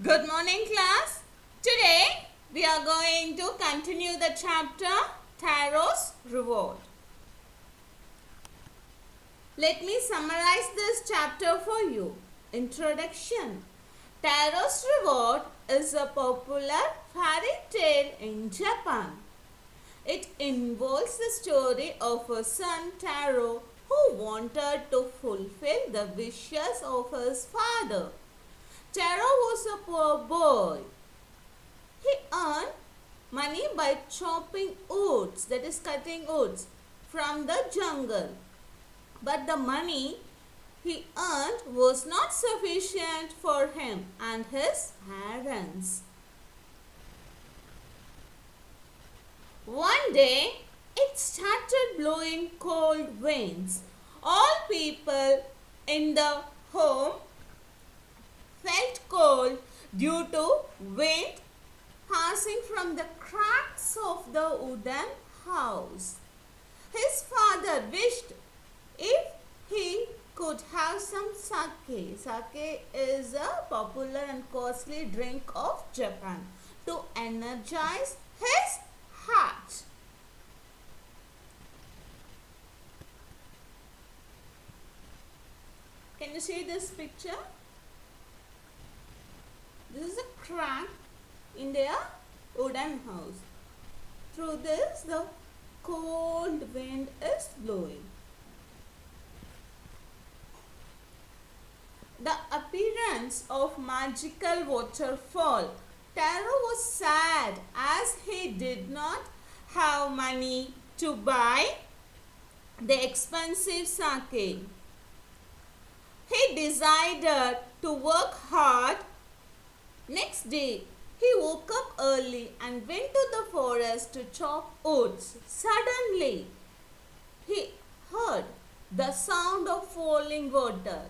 Good morning, class. Today we are going to continue the chapter Taro's Reward. Let me summarize this chapter for you. Introduction. Taro's Reward is a popular fairy tale in Japan. It involves the story of a son Taro who wanted to fulfill the wishes of his father. Taro was a poor boy. He earned money by chopping woods, that is cutting woods, from the jungle. But the money he earned was not sufficient for him and his parents. One day, it started blowing cold winds. All people in the home felt cold due to wind passing from the cracks of the wooden house. His father wished if he could have some sake. Sake is a popular and costly drink of Japan to energize his heart. Can you see this picture? This is a crack in their wooden house. Through this, the cold wind is blowing. The appearance of magical waterfall. Taro was sad as he did not have money to buy the expensive sake. He decided to work hard. Next day, he woke up early and went to the forest to chop woods. Suddenly, he heard the sound of falling water.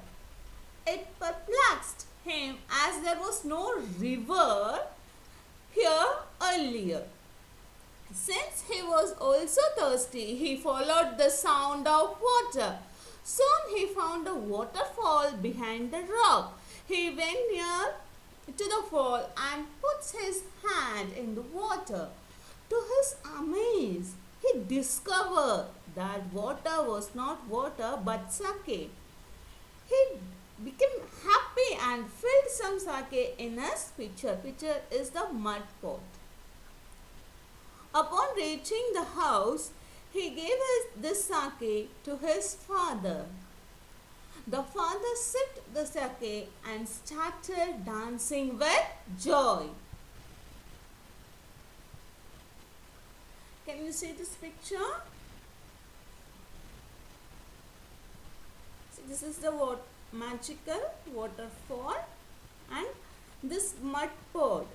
It perplexed him as there was no river here earlier. Since he was also thirsty, he followed the sound of water. Soon he found a waterfall behind the rock. He went near to the fall and puts his hand in the water. To his amaze, he discovered that water was not water but sake. He became happy and filled some sake in his pitcher. Pitcher is the mud pot. Upon reaching the house, he gave this sake to his father. The father sipped the sake and started dancing with joy. Can you see this picture? See, this is the magical waterfall and this mud pot.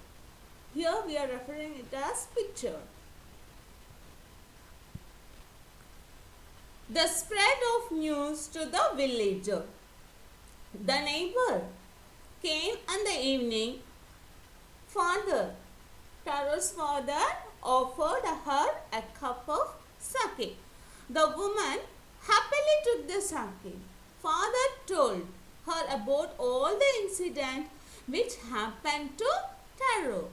Here we are referring it as picture. The spread of news to the villager. The neighbor came in the evening. Taro's father offered her a cup of sake. The woman happily took the sake. Father told her about all the incident which happened to Taro.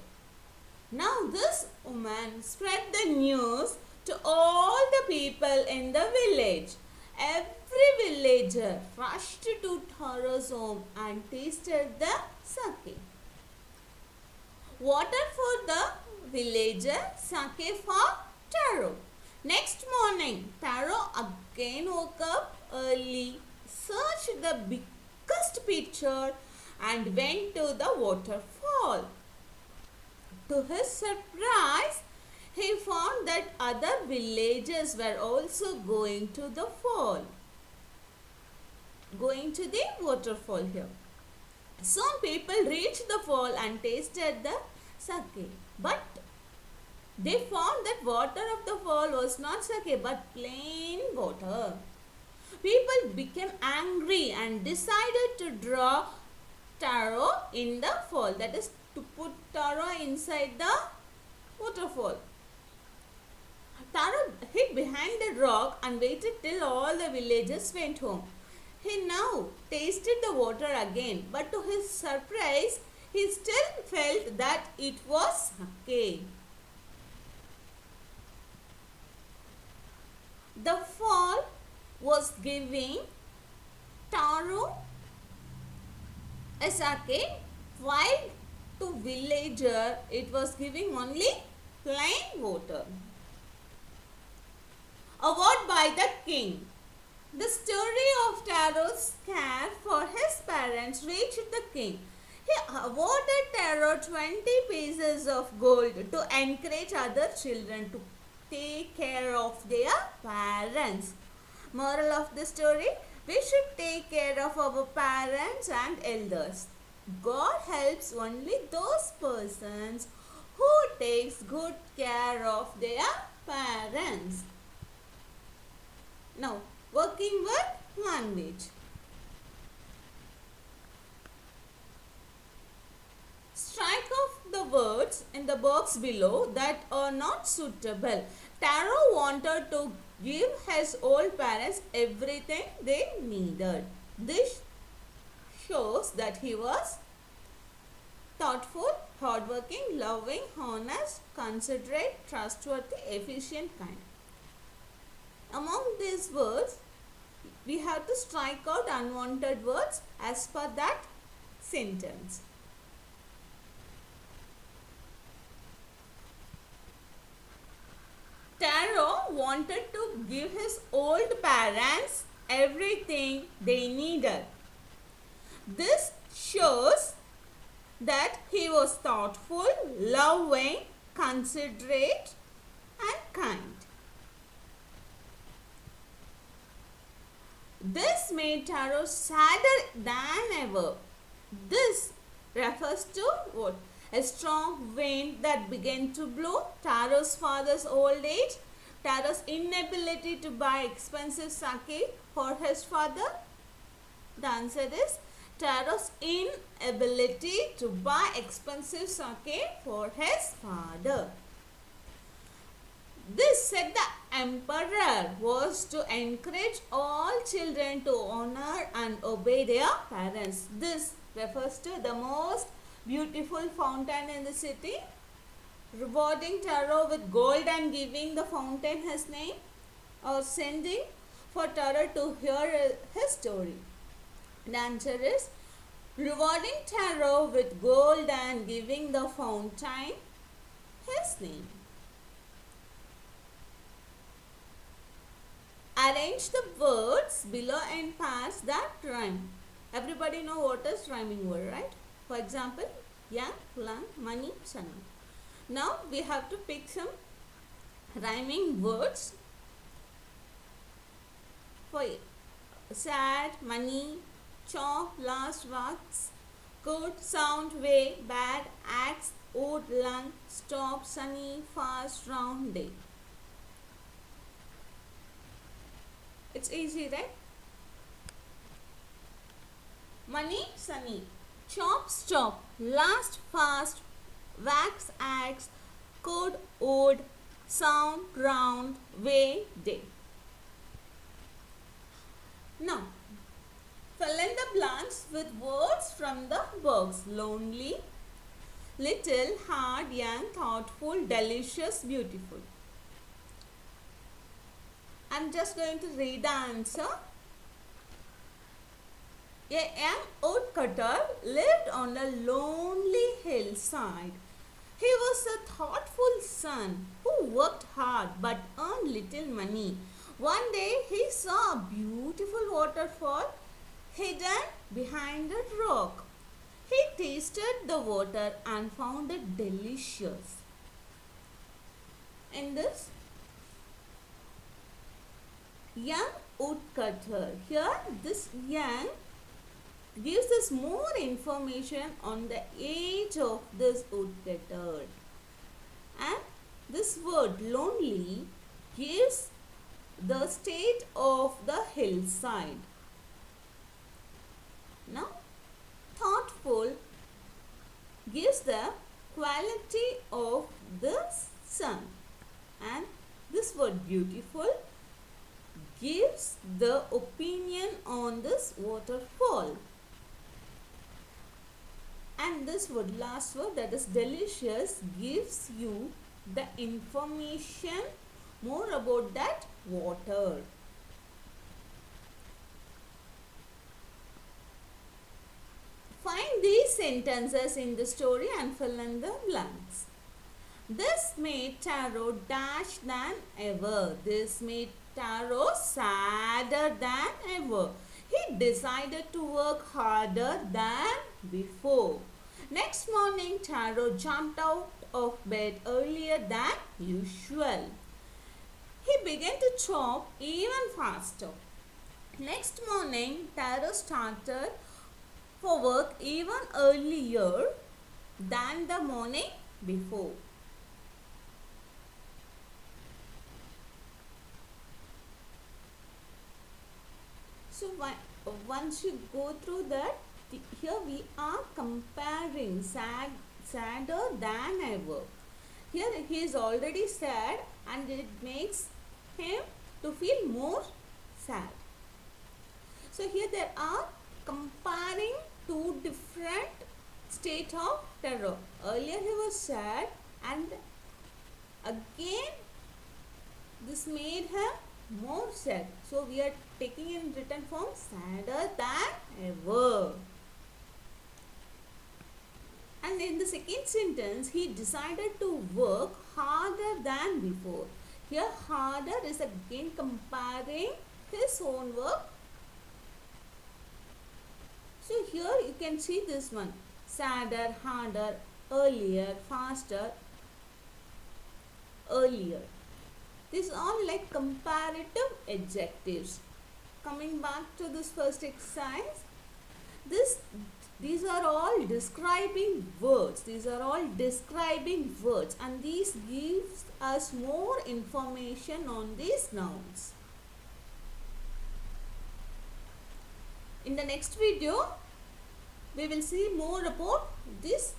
Now this woman spread the news to all the people in the village. Every villager rushed to Taro's home and tasted the sake. Water for the villager, sake for Taro. Next morning, Taro again woke up early, searched the biggest pitcher and went to the waterfall. To his surprise, he found that other villagers were also going to the waterfall here. Soon people reached the fall and tasted the sake. But they found that water of the fall was not sake but plain water. People became angry and decided to draw Taro in the fall. That is to put Taro inside the waterfall. Taro hid behind the rock and waited till all the villagers went home. He now tasted the water again, but to his surprise, he still felt that it was okay. The fall was giving Taro a sake, while to villager it was giving only plain water. Award by the king. The story of Taro's care for his parents reached the king. He awarded Taro 20 pieces of gold to encourage other children to take care of their parents. Moral of the story: we should take care of our parents and elders. God helps only those persons who takes good care of their parents. Now, working with language. Strike off the words in the box below that are not suitable. Taro wanted to give his old parents everything they needed. This shows that he was thoughtful, hardworking, loving, honest, considerate, trustworthy, efficient, kind. Among these words, we have to strike out unwanted words as per that sentence. Taro wanted to give his old parents everything they needed. This shows that he was thoughtful, loving, considerate, and kind. This made Taro sadder than ever. This refers to what? A strong wind that began to blow, Taro's father's old age, Taro's inability to buy expensive sake for his father. The answer is Taro's inability to buy expensive sake for his father. This, said the emperor, was to encourage all children to honor and obey their parents. This refers to the most beautiful fountain in the city, rewarding Taro with gold and giving the fountain his name, or sending for Taro to hear his story. The answer is rewarding Taro with gold and giving the fountain his name. Arrange the words below in pairs that rhyme. Everybody know what is rhyming word, right? For example, yang, lang, mani, sana. Now we have to pick some rhyming words for sad, money, chop, last, wax, good, sound, way, bad, axe, old, long, stop, sunny, fast, round, day. It's easy, right? Money, sunny. Chop, stop. Last, fast. Wax, axe. Code, old. Sound, round. Way, day. Now, fill in the blanks with words from the box. Lonely, little, hard, young, thoughtful, delicious, beautiful. I'm just going to read the answer. A young woodcutter lived on a lonely hillside. He was a thoughtful son who worked hard but earned little money. One day he saw a beautiful waterfall hidden behind a rock. He tasted the water and found it delicious. In this, young woodcutter, here this young gives us more information on the age of this woodcutter, and this word lonely gives the state of the hillside. Now, thoughtful gives the quality of the sun, and this word beautiful gives the opinion on this waterfall. And And this word, last word, that is delicious, gives you the information more about that water. Find these sentences in the story and fill in the blanks. This made Taro dash than ever. This made Taro sadder than ever. He decided to work harder than before. Next morning, Taro jumped out of bed earlier than usual. He began to chop even faster. Next morning, Taro started for work even earlier than the morning before. So once you go through that, here we are comparing sadder than ever. Here he is already sad and it makes him to feel more sad. So here there are comparing two different states of Taro. Earlier he was sad and again this made him more sad. So we are taking in written form sadder than ever. And in the second sentence, he decided to work harder than before. Here harder is again comparing his own work. So here you can see this one, sadder, harder, earlier, faster, earlier. These are all like comparative adjectives. Coming back to this first exercise, these are all describing words. These are all describing words and these gives us more information on these nouns. In the next video, we will see more about these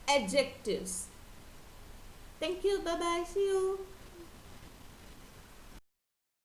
adjectives. Thank you. Bye-bye. See you.